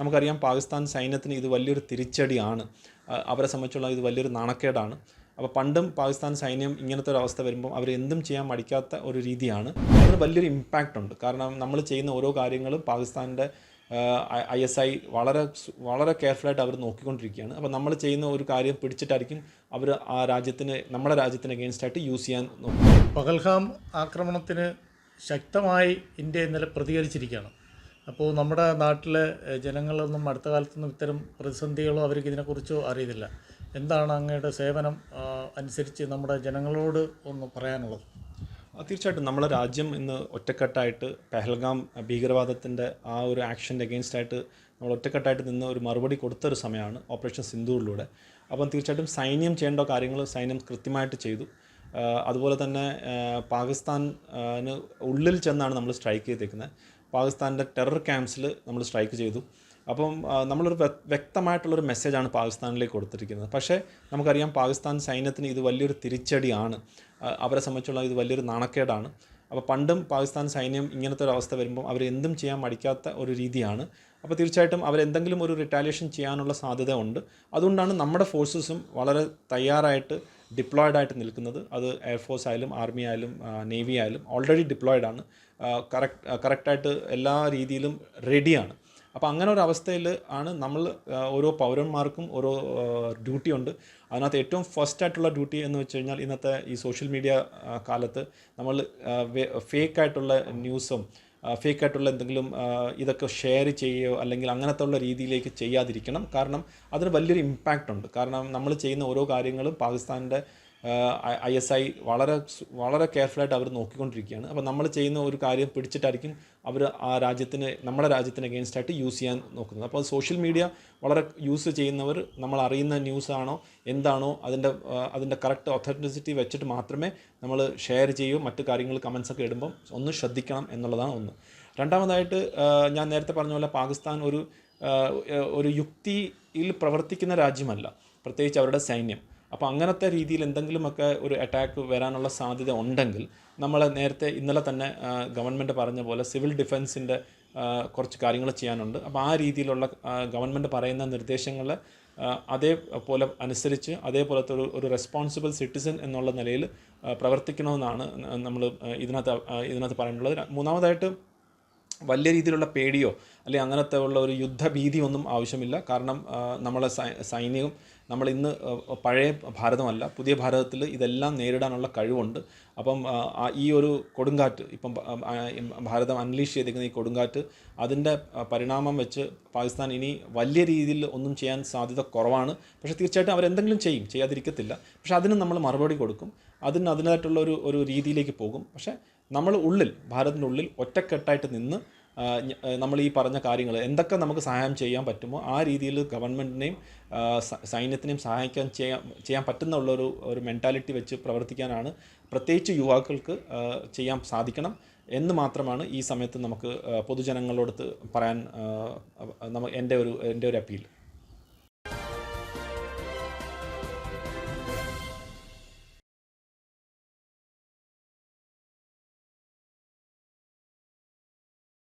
നമുക്കറിയാം പാകിസ്ഥാൻ സൈന്യത്തിന് ഇത് വലിയൊരു തിരിച്ചടിയാണ്. അവരെ സംബന്ധിച്ചുള്ള ഇത് വലിയൊരു നാണക്കേടാണ്. അപ്പോൾ പണ്ടും പാകിസ്ഥാൻ സൈന്യം ഇങ്ങനത്തെ ഒരു അവസ്ഥ വരുമ്പോൾ അവർ എന്തും ചെയ്യാൻ മടിക്കാത്ത ഒരു രീതിയാണ്. അതിന് വലിയൊരു ഇമ്പാക്റ്റ് ഉണ്ട്. കാരണം നമ്മൾ ചെയ്യുന്ന ഓരോ കാര്യങ്ങളും പാകിസ്ഥാൻ്റെ ISI വളരെ കെയർഫുള്ളായിട്ട് അവർ നോക്കിക്കൊണ്ടിരിക്കുകയാണ്. അപ്പോൾ നമ്മൾ ചെയ്യുന്ന ഒരു കാര്യം പിടിച്ചിട്ടായിരിക്കും അവർ ആ രാജ്യത്തിന് നമ്മുടെ രാജ്യത്തിന് അഗെയിൻസ്റ്റായിട്ട് യൂസ് ചെയ്യാൻ നോക്കും. പഹൽഗാം ആക്രമണത്തിന് ശക്തമായി ഇന്ത്യ ഇന്നലെ പ്രതികരിച്ചിരിക്കുകയാണ്. അപ്പോൾ നമ്മുടെ നാട്ടിലെ ജനങ്ങളൊന്നും അടുത്ത കാലത്തൊന്നും ഇത്തരം പ്രതിസന്ധികളോ അവർക്ക് ഇതിനെക്കുറിച്ചോ അറിയുന്നില്ല. എന്താണ് അങ്ങയുടെ സേവനം അനുസരിച്ച് നമ്മുടെ ജനങ്ങളോട് ഒന്ന് പറയാനുള്ളത്? തീർച്ചയായിട്ടും നമ്മുടെ രാജ്യം ഇന്ന് ഒറ്റക്കെട്ടായിട്ട് പെഹൽഗാം ഭീകരവാദത്തിൻ്റെ ആ ഒരു ആക്ഷൻ്റെ അഗെയിൻസ്റ്റായിട്ട് നമ്മൾ ഒറ്റക്കെട്ടായിട്ട് നിന്ന് ഒരു മറുപടി കൊടുത്തൊരു സമയമാണ് ഓപ്പറേഷൻ സിന്ദൂറിലൂടെ. അപ്പം തീർച്ചയായിട്ടും സൈന്യം ചെയ്യേണ്ട കാര്യങ്ങൾ സൈന്യം കൃത്യമായിട്ട് ചെയ്തു. അതുപോലെ തന്നെ പാകിസ്ഥാന് ഉള്ളിൽ ചെന്നാണ് നമ്മൾ സ്ട്രൈക്ക് ചെയ്തേക്കുന്നത്. പാകിസ്ഥാൻ്റെ ടെറർ ക്യാമ്പ്സിൽ നമ്മൾ സ്ട്രൈക്ക് ചെയ്തു. അപ്പം നമ്മളൊരു വ്യക്തമായിട്ടുള്ളൊരു മെസ്സേജാണ് പാകിസ്ഥാനിലേക്ക് കൊടുത്തിരിക്കുന്നത്. പക്ഷേ നമുക്കറിയാം പാകിസ്ഥാൻ സൈന്യത്തിന് ഇത് വലിയൊരു തിരിച്ചടിയാണ്. അവരെ സംബന്ധിച്ചുള്ള ഇത് വലിയൊരു നാണക്കേടാണ്. അപ്പോൾ പണ്ടും പാകിസ്ഥാൻ സൈന്യം ഇങ്ങനത്തെ ഒരു അവസ്ഥ വരുമ്പോൾ അവർ എന്തും ചെയ്യാൻ മടിക്കാത്ത ഒരു രീതിയാണ്. അപ്പോൾ തീർച്ചയായിട്ടും അവരെന്തെങ്കിലും ഒരു റിറ്റാലിയേഷൻ ചെയ്യാനുള്ള സാധ്യത ഉണ്ട്. അതുകൊണ്ടാണ് നമ്മുടെ ഫോഴ്സസും വളരെ തയ്യാറായിട്ട് ഡിപ്ലോയ്ഡായിട്ട് നിൽക്കുന്നത്. അത് എയർഫോഴ്സ് ആയാലും ആർമി ആയാലും നേവി ആയാലും ഓൾറെഡി ഡിപ്ലോയ്ഡാണ്. കറക്റ്റായിട്ട് എല്ലാ രീതിയിലും റെഡിയാണ്. അപ്പോൾ അങ്ങനെ ഒരു അവസ്ഥയിൽ ആണ് നമ്മൾ ഓരോ പൗരന്മാർക്കും ഓരോ ഡ്യൂട്ടി ഉണ്ട്. അതിനകത്ത് ഏറ്റവും ഫസ്റ്റായിട്ടുള്ള ഡ്യൂട്ടി എന്ന് വെച്ച് കഴിഞ്ഞാൽ ഇന്നത്തെ ഈ സോഷ്യൽ മീഡിയ കാലത്ത് നമ്മൾ ഫേക്കായിട്ടുള്ള ന്യൂസും ഫേക്കായിട്ടുള്ള എന്തെങ്കിലും ഇതൊക്കെ ഷെയർ ചെയ്യുകയോ അല്ലെങ്കിൽ അങ്ങനത്തെ ഉള്ള രീതിയിലേക്ക് ചെയ്യാതിരിക്കണം. കാരണം അതിന് വലിയൊരു ഇമ്പാക്റ്റ് ഉണ്ട്. കാരണം നമ്മൾ ചെയ്യുന്ന ഓരോ കാര്യങ്ങളും പാകിസ്ഥാൻ്റെ ISI വളരെ കെയർഫുള്ളായിട്ട് അവർ നോക്കിക്കൊണ്ടിരിക്കുകയാണ്. അപ്പോൾ നമ്മൾ ചെയ്യുന്ന ഒരു കാര്യം പിടിച്ചിട്ടായിരിക്കും അവർ ആ രാജ്യത്തിന് നമ്മുടെ രാജ്യത്തിന് അഗെയിൻസ്റ്റായിട്ട് യൂസ് ചെയ്യാൻ നോക്കുന്നത്. അപ്പോൾ സോഷ്യൽ മീഡിയ വളരെ യൂസ് ചെയ്യുന്നവർ നമ്മൾ അറിയുന്ന ന്യൂസാണോ എന്താണോ അതിൻ്റെ കറക്റ്റ് ഒത്തൻറ്റിസിറ്റി വെച്ചിട്ട് മാത്രമേ നമ്മൾ ഷെയർ ചെയ്യൂ. മറ്റു കാര്യങ്ങൾ കമൻസൊക്കെ ഇടുമ്പം ഒന്ന് ശ്രദ്ധിക്കണം എന്നുള്ളതാണ് ഒന്ന്. രണ്ടാമതായിട്ട് ഞാൻ നേരത്തെ പറഞ്ഞ പോലെ പാകിസ്ഥാൻ ഒരു യുക്തിയിൽ പ്രവർത്തിക്കുന്ന രാജ്യമല്ല, പ്രത്യേകിച്ച് അവരുടെ സൈന്യം. അപ്പോൾ അങ്ങനത്തെ രീതിയിൽ എന്തെങ്കിലുമൊക്കെ ഒരു അറ്റാക്ക് വരാനുള്ള സാധ്യത ഉണ്ടെങ്കിൽ നമ്മൾ ഇന്നലെ തന്നെ ഗവൺമെൻറ് പറഞ്ഞ പോലെ സിവിൽ ഡിഫൻസിൻ്റെ കുറച്ച് കാര്യങ്ങൾ ചെയ്യാനുണ്ട്. അപ്പോൾ ആ രീതിയിലുള്ള ഗവൺമെൻറ് പറയുന്ന നിർദ്ദേശങ്ങൾ അതേപോലെ അനുസരിച്ച് അതേപോലത്തെ ഒരു റെസ്പോൺസിബിൾ സിറ്റിസൺ എന്നുള്ള നിലയിൽ പ്രവർത്തിക്കണമെന്നാണ് നമ്മൾ ഇതിനകത്ത് പറയാനുള്ളത്. മൂന്നാമതായിട്ട് വലിയ രീതിയിലുള്ള പേടിയോ അല്ലെങ്കിൽ അങ്ങനത്തെ ഉള്ള ഒരു യുദ്ധഭീതി ഒന്നും ആവശ്യമില്ല. കാരണം നമ്മളെ സൈന്യവും നമ്മളിന്ന് പഴയ ഭാരതമല്ല, പുതിയ ഭാരതത്തിൽ ഇതെല്ലാം നേരിടാനുള്ള കഴിവുണ്ട്. അപ്പം ഈ ഒരു കൊടുങ്കാറ്റ് ഇപ്പം ഭാരതം അൺലീഷ് ചെയ്തിരിക്കുന്ന ഈ കൊടുങ്കാറ്റ് അതിൻ്റെ പരിണാമം വെച്ച് പാകിസ്ഥാൻ ഇനി വലിയ രീതിയിൽ ഒന്നും ചെയ്യാൻ സാധ്യത കുറവാണ്. പക്ഷേ തീർച്ചയായിട്ടും അവരെന്തെങ്കിലും ചെയ്യാതിരിക്കത്തില്ല. പക്ഷേ അതിന് നമ്മൾ മറുപടി കൊടുക്കും. അതിനായിട്ടുള്ള ഒരു രീതിയിലേക്ക് പോകും. പക്ഷേ നമ്മൾ ഭാരതത്തിൻ്റെ ഉള്ളിൽ ഒറ്റക്കെട്ടായിട്ട് നിന്ന് നമ്മൾ ഈ പറഞ്ഞ കാര്യങ്ങൾ എന്തൊക്കെ നമുക്ക് സഹായം ചെയ്യാൻ പറ്റുമോ ആ രീതിയിൽ ഗവൺമെൻറ്റിനെയും സൈന്യത്തിനെയും ചെയ്യാൻ പറ്റുന്ന ഒരു മെൻറ്റാലിറ്റി വെച്ച് പ്രവർത്തിക്കാനാണ് പ്രത്യേകിച്ച് യുവാക്കൾക്ക് ചെയ്യാൻ സാധിക്കണം എന്ന് മാത്രമാണ് ഈ സമയത്ത് നമുക്ക് പൊതുജനങ്ങളോട് പറയാൻ എൻ്റെ ഒരു അപ്പീൽ.